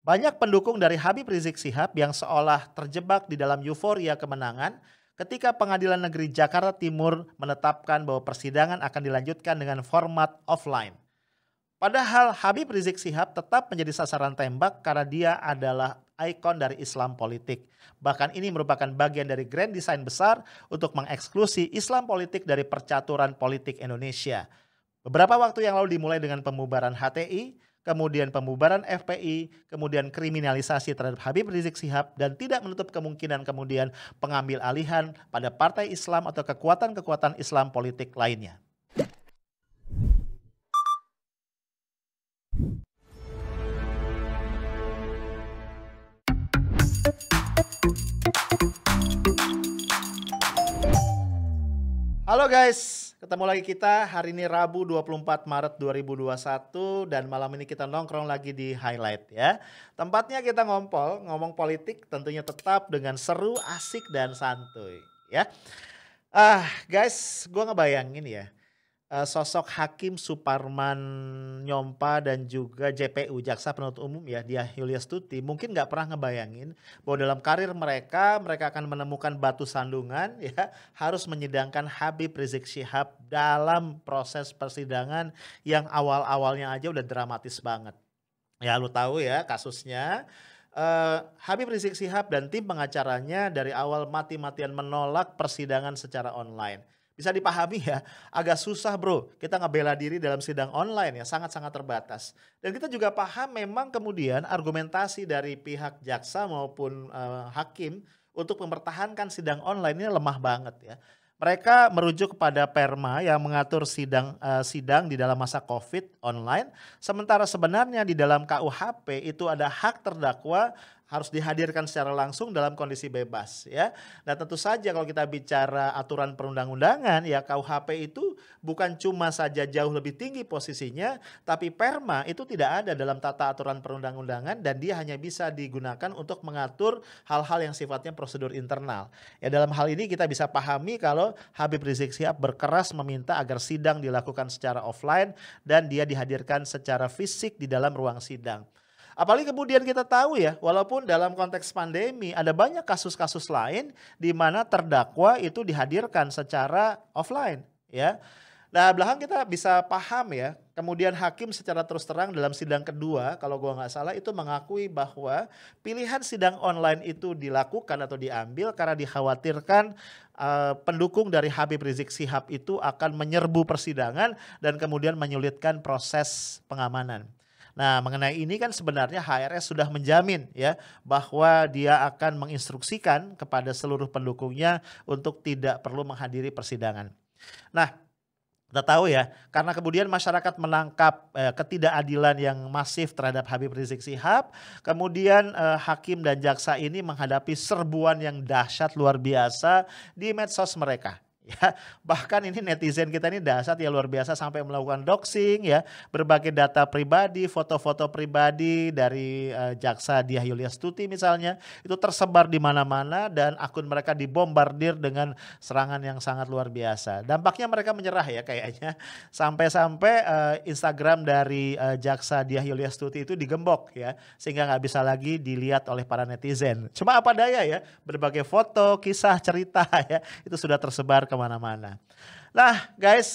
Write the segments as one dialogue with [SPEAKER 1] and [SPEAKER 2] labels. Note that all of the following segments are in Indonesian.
[SPEAKER 1] Banyak pendukung dari Habib Rizik Syihab yang seolah terjebak di dalam euforia kemenangan ketika Pengadilan Negeri Jakarta Timur menetapkan bahwa persidangan akan dilanjutkan dengan format offline. Padahal Habib Rizik Syihab tetap menjadi sasaran tembak karena dia adalah ikon dari Islam politik. Bahkan ini merupakan bagian dari grand design besar untuk mengeksklusi Islam politik dari percaturan politik Indonesia. Beberapa waktu yang lalu dimulai dengan pembubaran HTI, kemudian pembubaran FPI, kemudian kriminalisasi terhadap Habib Rizik Syihab, dan tidak menutup kemungkinan kemudian pengambil alihan pada partai Islam atau kekuatan-kekuatan Islam politik lainnya. Halo guys, ketemu lagi kita hari ini Rabu 24 Maret 2021 dan malam ini kita nongkrong lagi di Highlight ya. Tempatnya kita ngomong politik tentunya tetap dengan seru, asik dan santuy ya. Guys, gue ngebayangin ya. Sosok Hakim Suparman Nyompa dan juga JPU Jaksa Penuntut Umum ya, Diah Yuliastuti mungkin nggak pernah ngebayangin bahwa dalam karir mereka akan menemukan batu sandungan ya, harus menyidangkan Habib Rizik Syihab dalam proses persidangan yang awal-awalnya aja udah dramatis banget. Ya lu tahu ya kasusnya. Habib Rizik Syihab dan tim pengacaranya dari awal mati-matian menolak persidangan secara online. Bisa dipahami ya, agak susah bro kita ngebela diri dalam sidang online ya, sangat-sangat terbatas. Dan kita juga paham memang kemudian argumentasi dari pihak jaksa maupun hakim untuk mempertahankan sidang online ini lemah banget ya. Mereka merujuk kepada perma yang mengatur sidang di dalam masa COVID online. Sementara sebenarnya di dalam KUHP itu ada hak terdakwa harus dihadirkan secara langsung dalam kondisi bebas ya. Nah tentu saja kalau kita bicara aturan perundang-undangan ya, KUHP itu bukan cuma saja jauh lebih tinggi posisinya, tapi perma itu tidak ada dalam tata aturan perundang-undangan dan dia hanya bisa digunakan untuk mengatur hal-hal yang sifatnya prosedur internal. Ya dalam hal ini kita bisa pahami kalau Habib Rizik Syihab berkeras meminta agar sidang dilakukan secara offline dan dia dihadirkan secara fisik di dalam ruang sidang. Apalagi kemudian kita tahu ya, walaupun dalam konteks pandemi ada banyak kasus-kasus lain di mana terdakwa itu dihadirkan secara offline ya. Nah belakang kita bisa paham ya, kemudian hakim secara terus terang dalam sidang kedua kalau gua nggak salah itu mengakui bahwa pilihan sidang online itu dilakukan atau diambil karena dikhawatirkan pendukung dari Habib Rizik Syihab itu akan menyerbu persidangan dan kemudian menyulitkan proses pengamanan. Nah mengenai ini kan sebenarnya HRS sudah menjamin ya bahwa dia akan menginstruksikan kepada seluruh pendukungnya untuk tidak perlu menghadiri persidangan. Nah kita tahu ya karena kemudian masyarakat menangkap ketidakadilan yang masif terhadap Habib Rizik Syihab, kemudian hakim dan jaksa ini menghadapi serbuan yang dahsyat luar biasa di medsos mereka. Ya, bahkan ini netizen kita ini dahsyat ya luar biasa sampai melakukan doxing ya, berbagai data pribadi, foto-foto pribadi dari jaksa Diah Yuliastuti misalnya itu tersebar di mana-mana dan akun mereka dibombardir dengan serangan yang sangat luar biasa. Dampaknya mereka menyerah ya kayaknya sampai-sampai Instagram dari jaksa Diah Yuliastuti itu digembok ya sehingga nggak bisa lagi dilihat oleh para netizen. Cuma apa daya ya, berbagai foto, kisah, cerita ya itu sudah tersebar kemana-mana. Nah guys,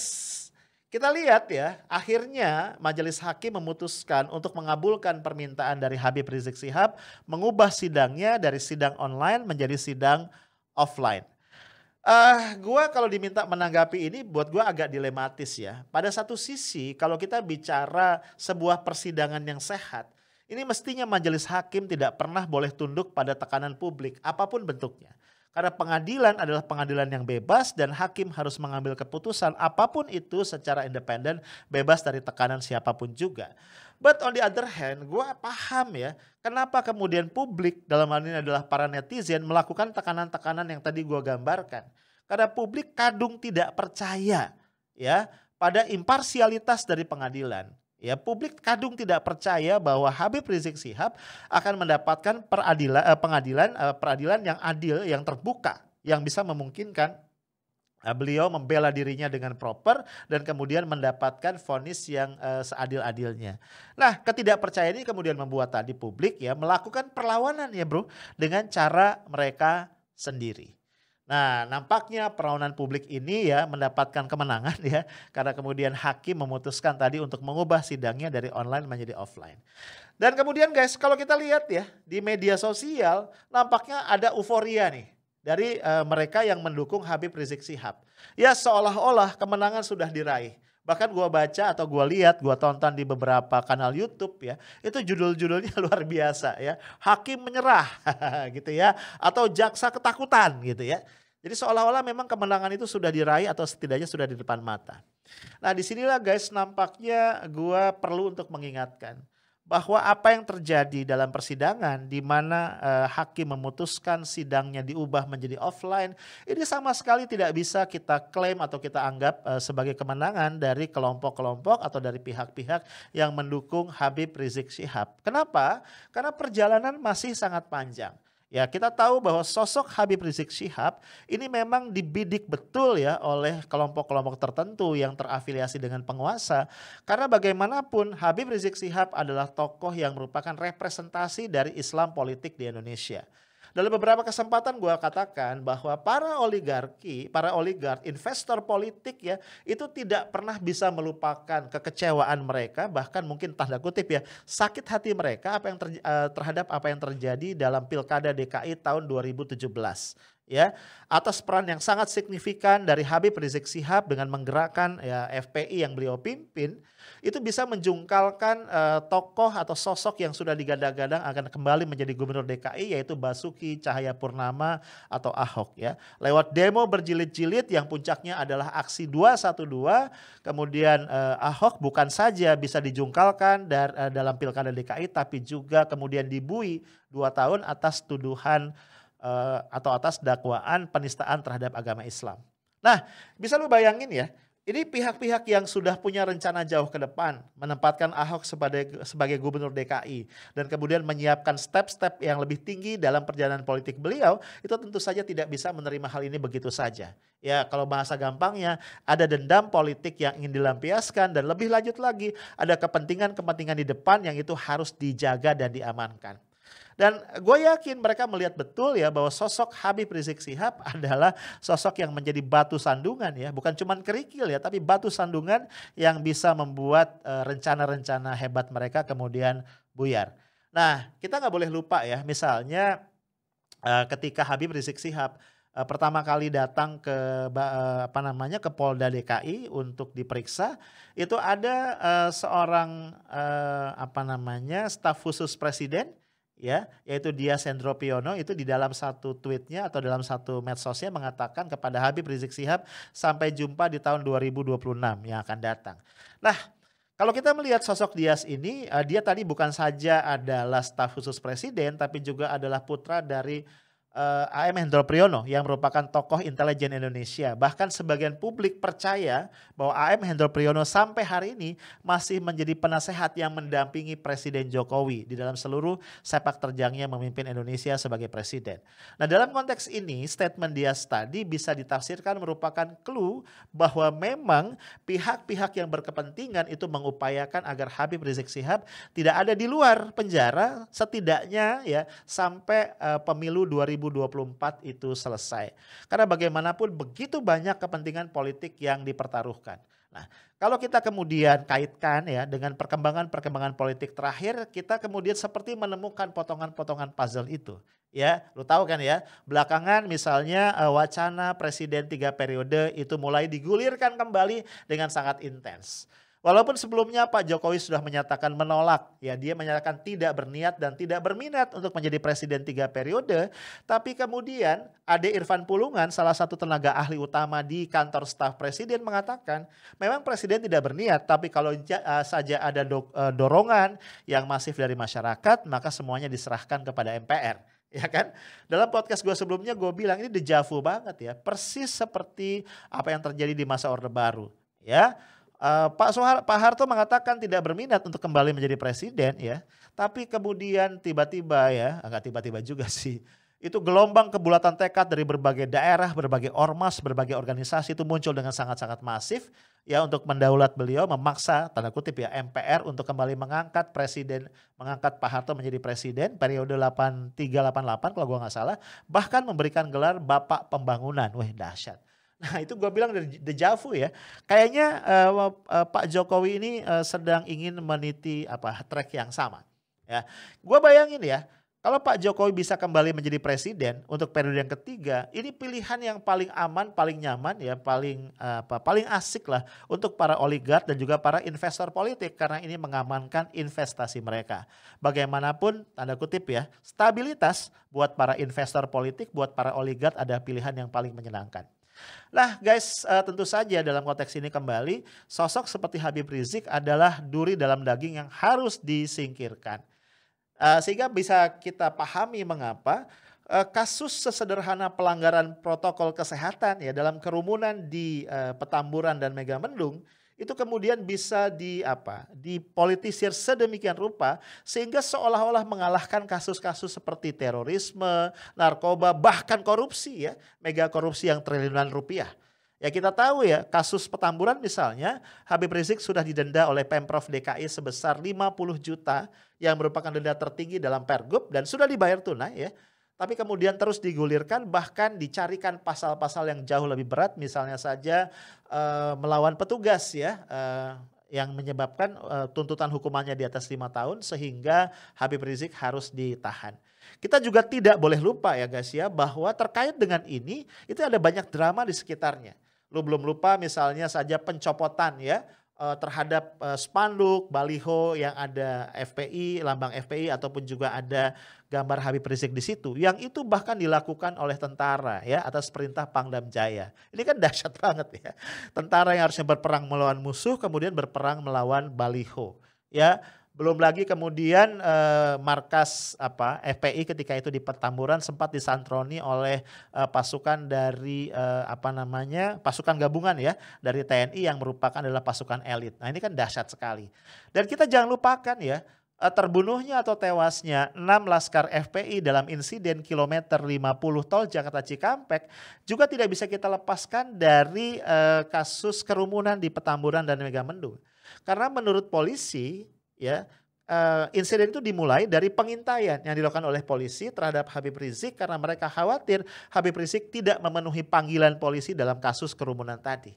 [SPEAKER 1] kita lihat ya, akhirnya majelis hakim memutuskan untuk mengabulkan permintaan dari Habib Rizik Syihab mengubah sidangnya dari sidang online menjadi sidang offline. Gua kalau diminta menanggapi ini buat gua agak dilematis ya. Pada satu sisi kalau kita bicara sebuah persidangan yang sehat, ini mestinya majelis hakim tidak pernah boleh tunduk pada tekanan publik apapun bentuknya. Karena pengadilan adalah pengadilan yang bebas dan hakim harus mengambil keputusan apapun itu secara independen, bebas dari tekanan siapapun juga. But on the other hand, gue paham ya kenapa kemudian publik dalam hal ini adalah para netizen melakukan tekanan-tekanan yang tadi gue gambarkan. Karena publik kadung tidak percaya ya pada imparsialitas dari pengadilan. Ya, publik kadung tidak percaya bahwa Habib Rizik Syihab akan mendapatkan peradilan yang adil, yang terbuka, yang bisa memungkinkan Beliau membela dirinya dengan proper dan kemudian mendapatkan vonis yang seadil-adilnya. Nah, ketidakpercayaan ini kemudian membuat tadi publik ya melakukan perlawanan ya bro dengan cara mereka sendiri. Nah, nampaknya perlawanan publik ini ya mendapatkan kemenangan ya karena kemudian hakim memutuskan tadi untuk mengubah sidangnya dari online menjadi offline. Dan kemudian guys, kalau kita lihat ya di media sosial nampaknya ada euforia nih dari mereka yang mendukung Habib Rizik Syihab. Ya seolah-olah kemenangan sudah diraih. Bahkan gua baca atau gua lihat, gua tonton di beberapa kanal YouTube ya, itu judul-judulnya luar biasa ya. Hakim menyerah gitu ya, atau jaksa ketakutan gitu ya. Jadi seolah-olah memang kemenangan itu sudah diraih atau setidaknya sudah di depan mata. Nah disinilah guys nampaknya gua perlu untuk mengingatkan bahwa apa yang terjadi dalam persidangan di mana hakim memutuskan sidangnya diubah menjadi offline ini sama sekali tidak bisa kita klaim atau kita anggap sebagai kemenangan dari kelompok-kelompok atau dari pihak-pihak yang mendukung Habib Rizik Syihab. Kenapa? Karena perjalanan masih sangat panjang. Ya kita tahu bahwa sosok Habib Rizik Syihab ini memang dibidik betul ya oleh kelompok-kelompok tertentu yang terafiliasi dengan penguasa. Karena bagaimanapun Habib Rizik Syihab adalah tokoh yang merupakan representasi dari Islam politik di Indonesia. Dalam beberapa kesempatan gue katakan bahwa para oligark, investor politik ya itu tidak pernah bisa melupakan kekecewaan mereka, bahkan mungkin tanda kutip ya sakit hati mereka terhadap apa yang terjadi dalam Pilkada DKI tahun 2017. Ya, atas peran yang sangat signifikan dari Habib Rizik Syihab dengan menggerakkan ya FPI yang beliau pimpin itu bisa menjungkalkan tokoh atau sosok yang sudah digadang-gadang akan kembali menjadi gubernur DKI yaitu Basuki Cahayapurnama atau Ahok ya. Lewat demo berjilid-jilid yang puncaknya adalah aksi 212 kemudian Ahok bukan saja bisa dijungkalkan dalam Pilkada DKI tapi juga kemudian dibui 2 tahun atas tuduhan atau atas dakwaan penistaan terhadap agama Islam. Nah, bisa lu bayangin ya, ini pihak-pihak yang sudah punya rencana jauh ke depan menempatkan Ahok sebagai gubernur DKI dan kemudian menyiapkan step-step yang lebih tinggi dalam perjalanan politik beliau, itu tentu saja tidak bisa menerima hal ini begitu saja. Ya, kalau bahasa gampangnya ada dendam politik yang ingin dilampiaskan dan lebih lanjut lagi ada kepentingan-kepentingan di depan yang itu harus dijaga dan diamankan. Dan gue yakin mereka melihat betul ya bahwa sosok Habib Rizik Syihab adalah sosok yang menjadi batu sandungan ya. Bukan cuma kerikil ya tapi batu sandungan yang bisa membuat rencana-rencana hebat mereka kemudian buyar. Nah kita nggak boleh lupa ya misalnya ketika Habib Rizik Syihab pertama kali datang ke ke Polda DKI untuk diperiksa itu ada seorang staf khusus presiden ya yaitu Dias Hendropiono itu di dalam satu tweetnya atau dalam satu medsosnya mengatakan kepada Habib Rizik Syihab sampai jumpa di tahun 2026 yang akan datang. Nah kalau kita melihat sosok Dias ini dia tadi bukan saja adalah staf khusus presiden tapi juga adalah putra dari AM Hendro Priyono yang merupakan tokoh intelijen Indonesia. Bahkan sebagian publik percaya bahwa AM Hendro Priyono sampai hari ini masih menjadi penasehat yang mendampingi Presiden Jokowi di dalam seluruh sepak terjangnya memimpin Indonesia sebagai presiden. Nah dalam konteks ini statement Dias tadi bisa ditafsirkan merupakan clue bahwa memang pihak-pihak yang berkepentingan itu mengupayakan agar Habib Rizik Syihab tidak ada di luar penjara setidaknya ya sampai pemilu 2024 itu selesai. Karena bagaimanapun begitu banyak kepentingan politik yang dipertaruhkan. Nah, kalau kita kemudian kaitkan ya dengan perkembangan politik terakhir, kita kemudian seperti menemukan potongan-potongan puzzle itu. Ya, lu tahu kan ya, belakangan misalnya wacana presiden 3 periode itu mulai digulirkan kembali dengan sangat intens. Walaupun sebelumnya Pak Jokowi sudah menyatakan menolak, ya dia menyatakan tidak berniat dan tidak berminat untuk menjadi presiden 3 periode, tapi kemudian Ade Irfan Pulungan, salah satu tenaga ahli utama di kantor staf presiden mengatakan, memang presiden tidak berniat, tapi kalau saja ada dorongan yang masif dari masyarakat, maka semuanya diserahkan kepada MPR. Ya kan? Dalam podcast gue sebelumnya gue bilang ini dejavu banget ya, persis seperti apa yang terjadi di masa Orde Baru. Ya. Pak Harto mengatakan tidak berminat untuk kembali menjadi presiden ya, tapi kemudian tiba-tiba ya, enggak tiba-tiba juga sih, Itu gelombang kebulatan tekad dari berbagai daerah, berbagai ormas, berbagai organisasi itu muncul dengan sangat-sangat masif ya untuk mendaulat beliau, memaksa tanda kutip ya MPR untuk kembali mengangkat presiden, mengangkat Pak Harto menjadi presiden periode 83-88 kalau gua nggak salah, bahkan memberikan gelar Bapak Pembangunan. Wih, dahsyat. Nah, itu gua bilang deja vu ya. Kayaknya Pak Jokowi ini sedang ingin meniti track yang sama. Ya, gua bayangin ya, kalau Pak Jokowi bisa kembali menjadi presiden untuk periode yang ketiga, ini pilihan yang paling aman, paling nyaman ya, paling asik lah untuk para oligark dan juga para investor politik karena ini mengamankan investasi mereka. Bagaimanapun tanda kutip ya, stabilitas buat para investor politik, buat para oligark ada pilihan yang paling menyenangkan. Nah guys, tentu saja dalam konteks ini kembali, sosok seperti Habib Rizik adalah duri dalam daging yang harus disingkirkan. Sehingga bisa kita pahami mengapa kasus sesederhana pelanggaran protokol kesehatan ya dalam kerumunan di Petamburan dan Megamendung itu kemudian bisa dipolitisir sedemikian rupa sehingga seolah-olah mengalahkan kasus-kasus seperti terorisme, narkoba, bahkan korupsi ya, mega korupsi yang triliunan rupiah. Ya kita tahu ya kasus Petamburan misalnya Habib Rizik sudah didenda oleh Pemprov DKI sebesar 50 juta yang merupakan denda tertinggi dalam Pergub dan sudah dibayar tunai ya. Tapi kemudian terus digulirkan bahkan dicarikan pasal-pasal yang jauh lebih berat misalnya saja melawan petugas ya yang menyebabkan tuntutan hukumannya di atas 5 tahun sehingga Habib Rizik harus ditahan. Kita juga tidak boleh lupa ya guys ya bahwa terkait dengan ini itu ada banyak drama di sekitarnya. Lu belum lupa misalnya saja pencopotan ya terhadap spanduk, baliho yang ada FPI, lambang FPI ataupun juga ada gambar Habib Rizik di situ. Yang itu bahkan dilakukan oleh tentara ya atas perintah Pangdam Jaya. Ini kan dahsyat banget ya. Tentara yang harusnya berperang melawan musuh kemudian berperang melawan baliho. Ya, belum lagi kemudian markas FPI ketika itu di Petamburan sempat disantroni oleh pasukan dari pasukan gabungan ya dari TNI yang merupakan adalah pasukan elit. Nah ini kan dahsyat sekali. Dan kita jangan lupakan ya terbunuhnya atau tewasnya 6 laskar FPI dalam insiden kilometer 50 tol Jakarta Cikampek juga tidak bisa kita lepaskan dari kasus kerumunan di Petamburan dan Megamendung. Karena menurut polisi ya insiden itu dimulai dari pengintaian yang dilakukan oleh polisi terhadap Habib Rizik karena mereka khawatir Habib Rizik tidak memenuhi panggilan polisi dalam kasus kerumunan tadi.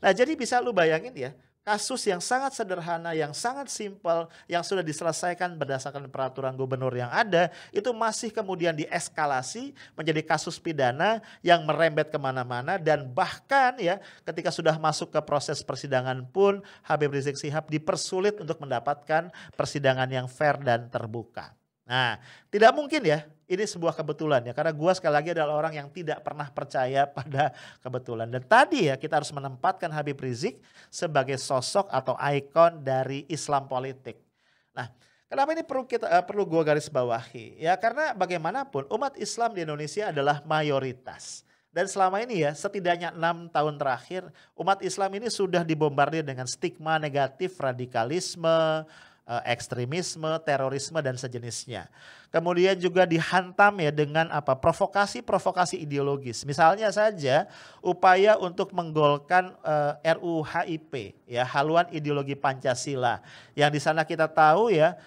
[SPEAKER 1] Nah jadi bisa lu bayangin ya kasus yang sangat sederhana, yang sangat simpel, yang sudah diselesaikan berdasarkan peraturan gubernur yang ada, itu masih kemudian dieskalasi menjadi kasus pidana yang merembet kemana-mana dan bahkan ya ketika sudah masuk ke proses persidangan pun Habib Rizik Syihab dipersulit untuk mendapatkan persidangan yang fair dan terbuka. Nah, tidak mungkin ya, ini sebuah kebetulan ya, karena gua sekali lagi adalah orang yang tidak pernah percaya pada kebetulan. Dan tadi ya kita harus menempatkan Habib Rizik sebagai sosok atau ikon dari Islam politik. Nah, kenapa ini perlu gua garis bawahi? Ya karena bagaimanapun umat Islam di Indonesia adalah mayoritas. Dan selama ini ya setidaknya 6 tahun terakhir umat Islam ini sudah dibombardir dengan stigma negatif, radikalisme, ekstremisme, terorisme dan sejenisnya. Kemudian juga dihantam ya dengan provokasi-provokasi ideologis. Misalnya saja upaya untuk menggolkan RUU HIP ya, haluan ideologi Pancasila. Yang di sana kita tahu ya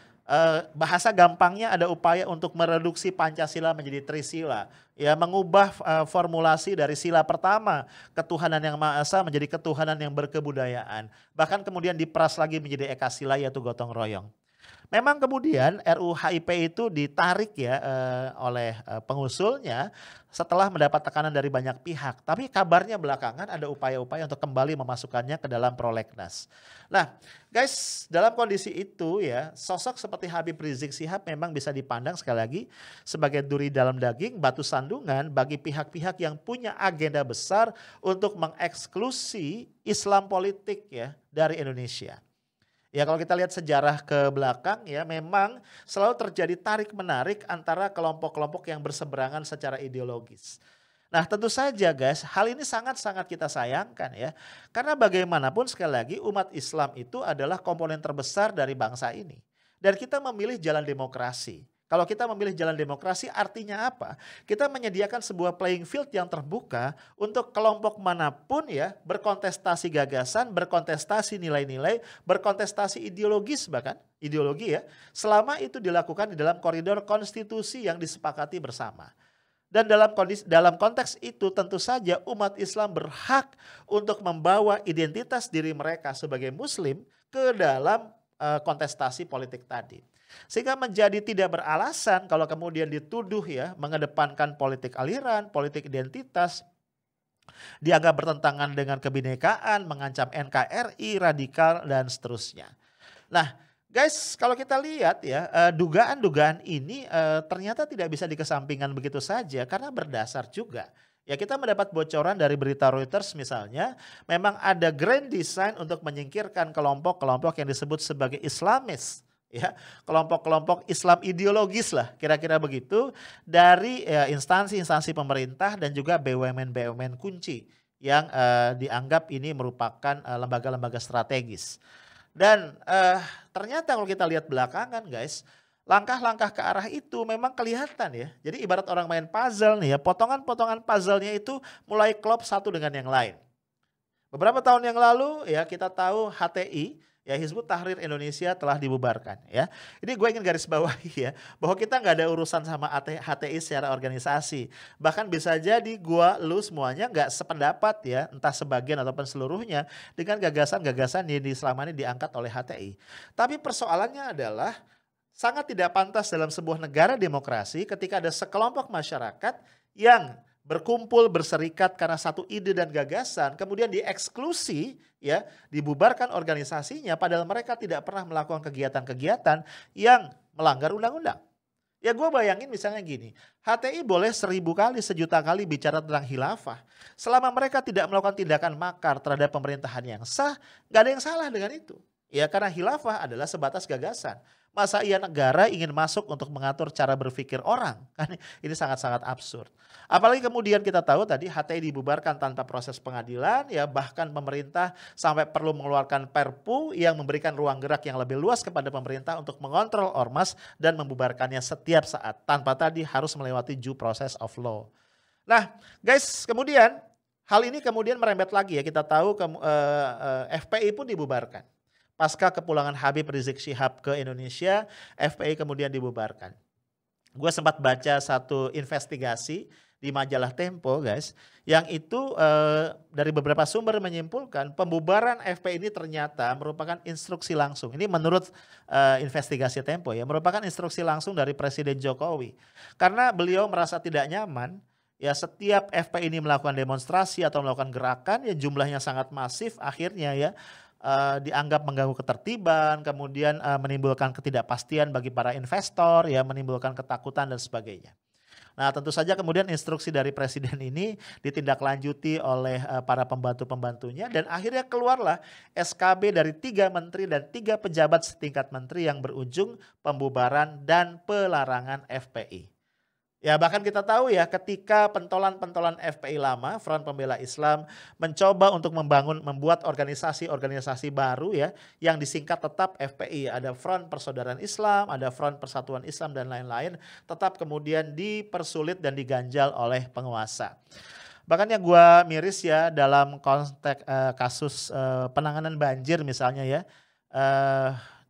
[SPEAKER 1] bahasa gampangnya ada upaya untuk mereduksi Pancasila menjadi Trisila. Ya mengubah formulasi dari sila pertama ketuhanan yang Maha Esa menjadi ketuhanan yang berkebudayaan. Bahkan kemudian diperas lagi menjadi ekasila yaitu gotong royong. Memang kemudian RUU HIP itu ditarik ya oleh pengusulnya setelah mendapat tekanan dari banyak pihak. Tapi kabarnya belakangan ada upaya-upaya untuk kembali memasukkannya ke dalam prolegnas. Nah guys, dalam kondisi itu ya sosok seperti Habib Rizik Syihab memang bisa dipandang sekali lagi sebagai duri dalam daging, batu sandungan bagi pihak-pihak yang punya agenda besar untuk mengeksklusi Islam politik ya dari Indonesia. Ya kalau kita lihat sejarah ke belakang ya memang selalu terjadi tarik-menarik antara kelompok-kelompok yang berseberangan secara ideologis. Nah tentu saja guys hal ini sangat-sangat kita sayangkan ya. Karena bagaimanapun sekali lagi umat Islam itu adalah komponen terbesar dari bangsa ini. Dan kita memilih jalan demokrasi. Kalau kita memilih jalan demokrasi artinya apa? Kita menyediakan sebuah playing field yang terbuka untuk kelompok manapun ya berkontestasi gagasan, berkontestasi nilai-nilai, berkontestasi ideologis bahkan, ideologi ya, selama itu dilakukan di dalam koridor konstitusi yang disepakati bersama. Dan dalam konteks itu tentu saja umat Islam berhak untuk membawa identitas diri mereka sebagai muslim ke dalam kontestasi politik tadi. Sehingga menjadi tidak beralasan kalau kemudian dituduh ya mengedepankan politik aliran, politik identitas, dianggap bertentangan dengan kebinekaan, mengancam NKRI, radikal dan seterusnya. Nah, guys, kalau kita lihat ya, dugaan-dugaan ini ternyata tidak bisa dikesampingkan begitu saja karena berdasar juga. Ya kita mendapat bocoran dari berita Reuters misalnya, memang ada grand design untuk menyingkirkan kelompok-kelompok yang disebut sebagai Islamis. Ya, kelompok-kelompok Islam ideologis lah kira-kira begitu dari instansi-instansi pemerintah dan juga BUMN-BUMN kunci yang dianggap ini merupakan lembaga-lembaga strategis. Dan ternyata kalau kita lihat belakangan guys, langkah-langkah ke arah itu memang kelihatan ya. Jadi ibarat orang main puzzle nih ya, potongan-potongan puzzle-nya itu mulai klop satu dengan yang lain. Beberapa tahun yang lalu ya kita tahu HTI, ya Hizbut Tahrir Indonesia telah dibubarkan ya. Ini gue ingin garis bawahi ya, bahwa kita nggak ada urusan sama HTI secara organisasi. Bahkan bisa jadi gue, lu semuanya nggak sependapat ya, entah sebagian ataupun seluruhnya dengan gagasan-gagasan yang selama ini diangkat oleh HTI. Tapi persoalannya adalah sangat tidak pantas dalam sebuah negara demokrasi ketika ada sekelompok masyarakat yang berkumpul, berserikat karena satu ide dan gagasan, kemudian dieksklusi, ya, dibubarkan organisasinya, padahal mereka tidak pernah melakukan kegiatan-kegiatan yang melanggar undang-undang. Ya gue bayangin misalnya gini, HTI boleh 1000 kali, 1.000.000 kali bicara tentang khilafah. Selama mereka tidak melakukan tindakan makar terhadap pemerintahan yang sah, gak ada yang salah dengan itu. Ya karena khilafah adalah sebatas gagasan. Masa iya negara ingin masuk untuk mengatur cara berpikir orang? Kan ini sangat-sangat absurd. Apalagi kemudian kita tahu tadi HTI dibubarkan tanpa proses pengadilan, ya bahkan pemerintah sampai perlu mengeluarkan perpu yang memberikan ruang gerak yang lebih luas kepada pemerintah untuk mengontrol ormas dan membubarkannya setiap saat tanpa tadi harus melewati due process of law. Nah, guys, kemudian hal ini kemudian merembet lagi ya, kita tahu FPI pun dibubarkan. Pasca kepulangan Habib Rizik Syihab ke Indonesia, FPI kemudian dibubarkan. Gue sempat baca satu investigasi di majalah Tempo guys, yang itu dari beberapa sumber menyimpulkan pembubaran FPI ini ternyata merupakan instruksi langsung. Ini menurut investigasi Tempo ya, merupakan instruksi langsung dari Presiden Jokowi. Karena beliau merasa tidak nyaman, ya setiap FPI ini melakukan demonstrasi atau melakukan gerakan ya jumlahnya sangat masif, akhirnya ya dianggap mengganggu ketertiban, kemudian menimbulkan ketidakpastian bagi para investor, ya menimbulkan ketakutan dan sebagainya. Nah tentu saja kemudian instruksi dari presiden ini ditindaklanjuti oleh para pembantu-pembantunya dan akhirnya keluarlah SKB dari 3 menteri dan 3 pejabat setingkat menteri yang berujung pembubaran dan pelarangan FPI. Ya bahkan kita tahu ya ketika pentolan-pentolan FPI lama, Front Pembela Islam mencoba untuk membuat organisasi-organisasi baru ya yang disingkat tetap FPI. Ada Front Persaudaraan Islam, ada Front Persatuan Islam dan lain-lain, tetap kemudian dipersulit dan diganjal oleh penguasa. Bahkan yang gue miris ya dalam konteks kasus penanganan banjir misalnya ya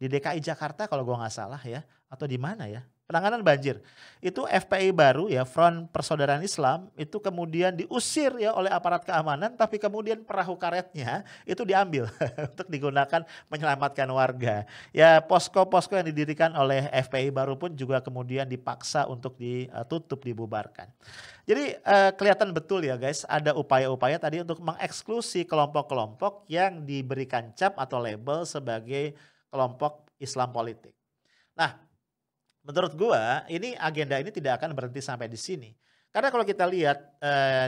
[SPEAKER 1] di DKI Jakarta kalau gue nggak salah ya, atau di mana ya. Penanganan banjir itu FPI baru ya Front Persaudaraan Islam itu kemudian diusir ya oleh aparat keamanan, tapi kemudian perahu karetnya itu diambil untuk digunakan menyelamatkan warga. Ya posko-posko yang didirikan oleh FPI baru pun juga kemudian dipaksa untuk ditutup, dibubarkan. Jadi kelihatan betul ya guys, ada upaya-upaya tadi untuk mengeksklusi kelompok-kelompok yang diberikan cap atau label sebagai kelompok Islam politik. Nah, menurut gua ini agenda ini tidak akan berhenti sampai di sini. Karena kalau kita lihat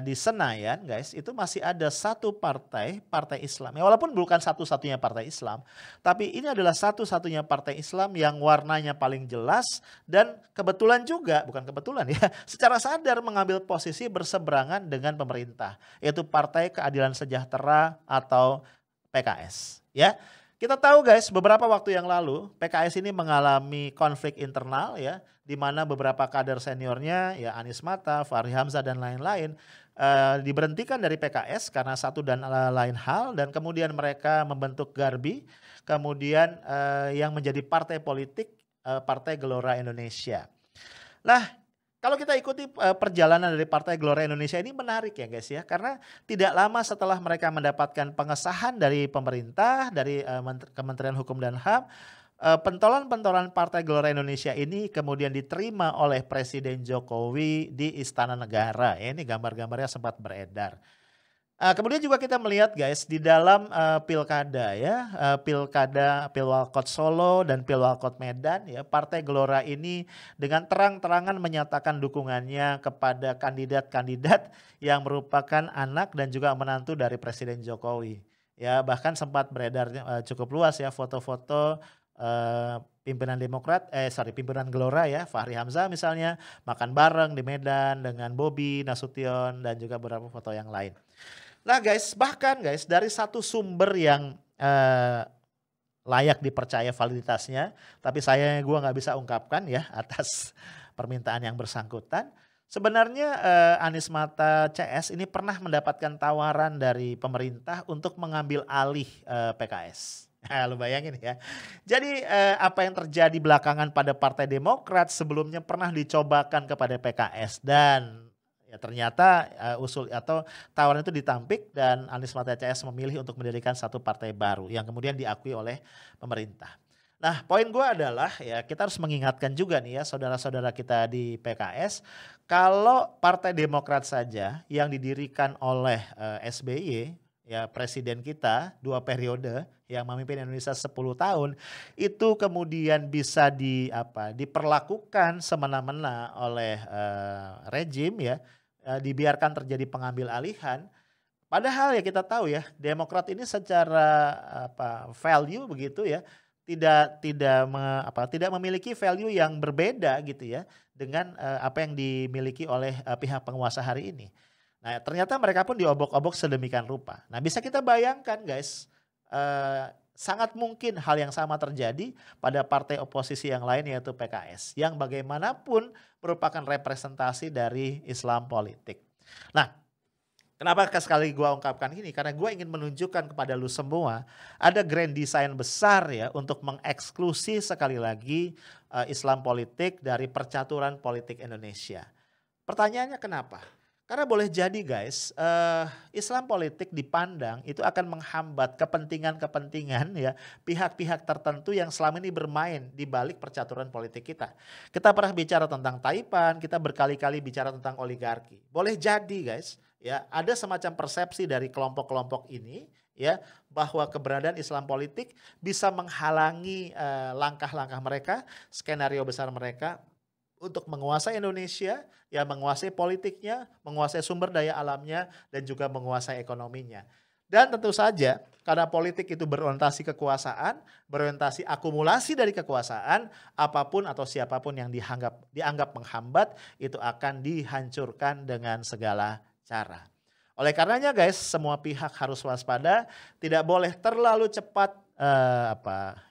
[SPEAKER 1] di Senayan guys, itu masih ada satu partai Islam. Ya walaupun bukan satu-satunya partai Islam, tapi ini adalah satu-satunya partai Islam yang warnanya paling jelas dan kebetulan juga, bukan kebetulan ya, secara sadar mengambil posisi berseberangan dengan pemerintah, yaitu Partai Keadilan Sejahtera atau PKS. Ya. Kita tahu guys, beberapa waktu yang lalu PKS ini mengalami konflik internal ya, di mana beberapa kader seniornya ya Anies Mata, Fahri Hamzah dan lain-lain diberhentikan dari PKS karena satu dan lain hal dan kemudian mereka membentuk Garbi, kemudian yang menjadi partai politik Partai Gelora Indonesia. Nah, kalau kita ikuti perjalanan dari Partai Gelora Indonesia ini menarik ya guys ya, karena tidak lama setelah mereka mendapatkan pengesahan dari pemerintah, dari Kementerian Hukum dan HAM, pentolan-pentolan Partai Gelora Indonesia ini kemudian diterima oleh Presiden Jokowi di Istana Negara. Ya, ini gambar-gambarnya sempat beredar. Kemudian juga kita melihat guys di dalam pilkada ya, Pilwalkot Solo dan Pilwalkot Medan ya, Partai Gelora ini dengan terang-terangan menyatakan dukungannya kepada kandidat-kandidat yang merupakan anak dan juga menantu dari Presiden Jokowi. Ya, bahkan sempat beredar cukup luas ya foto-foto pimpinan pimpinan Gelora ya, Fahri Hamzah misalnya makan bareng di Medan dengan Bobi Nasution dan juga beberapa foto yang lain. Nah guys, bahkan guys dari satu sumber yang layak dipercaya validitasnya, tapi gue nggak bisa ungkapkan ya atas permintaan yang bersangkutan. Sebenarnya Anies Mata CS ini pernah mendapatkan tawaran dari pemerintah untuk mengambil alih PKS. Nah, lu bayangin ya. Jadi apa yang terjadi belakangan pada Partai Demokrat sebelumnya pernah dicobakan kepada PKS dan ya ternyata usul atau tawaran itu ditampik dan Anies Mata CS memilih untuk mendirikan satu partai baru yang kemudian diakui oleh pemerintah. Nah, poin gue adalah ya kita harus mengingatkan juga nih ya saudara-saudara kita di PKS, kalau Partai Demokrat saja yang didirikan oleh SBY ya presiden kita 2 periode yang memimpin Indonesia 10 tahun itu kemudian bisa diperlakukan semena-mena oleh rejim ya, dibiarkan terjadi pengambil alihan. Padahal ya kita tahu ya Demokrat ini secara value begitu ya tidak memiliki value yang berbeda gitu ya dengan apa yang dimiliki oleh pihak penguasa hari ini. Nah, ternyata mereka pun diobok-obok sedemikian rupa. Nah, bisa kita bayangkan guys, sangat mungkin hal yang sama terjadi pada partai oposisi yang lain yaitu PKS, yang bagaimanapun merupakan representasi dari Islam politik. Nah, kenapa sekali gue ungkapkan ini? Karena gue ingin menunjukkan kepada lu semua ada grand design besar ya untuk mengeksklusi sekali lagi Islam politik dari percaturan politik Indonesia. Pertanyaannya kenapa? Karena boleh jadi guys, Islam politik dipandang itu akan menghambat kepentingan-kepentingan ya pihak-pihak tertentu yang selama ini bermain di balik percaturan politik kita. Kita pernah bicara tentang Taipan, kita berkali-kali bicara tentang oligarki. Boleh jadi guys, ya ada semacam persepsi dari kelompok-kelompok ini ya bahwa keberadaan Islam politik bisa menghalangi langkah-langkah mereka, skenario besar mereka untuk menguasai Indonesia, ya menguasai politiknya, menguasai sumber daya alamnya, dan juga menguasai ekonominya. Dan tentu saja karena politik itu berorientasi kekuasaan, berorientasi akumulasi dari kekuasaan, apapun atau siapapun yang dianggap menghambat itu akan dihancurkan dengan segala cara. Oleh karenanya guys, semua pihak harus waspada, tidak boleh terlalu cepat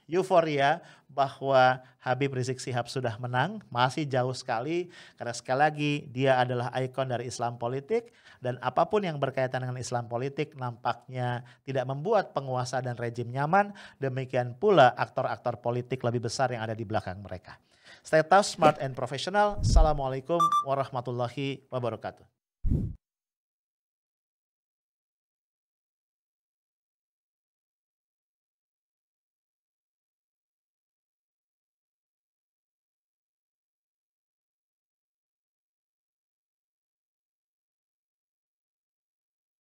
[SPEAKER 1] euforia bahwa Habib Rizik Syihab sudah menang, masih jauh sekali karena sekali lagi dia adalah ikon dari Islam politik dan apapun yang berkaitan dengan Islam politik nampaknya tidak membuat penguasa dan rejim nyaman, demikian pula aktor-aktor politik lebih besar yang ada di belakang mereka. Stay tough, smart and professional. Assalamualaikum warahmatullahi wabarakatuh.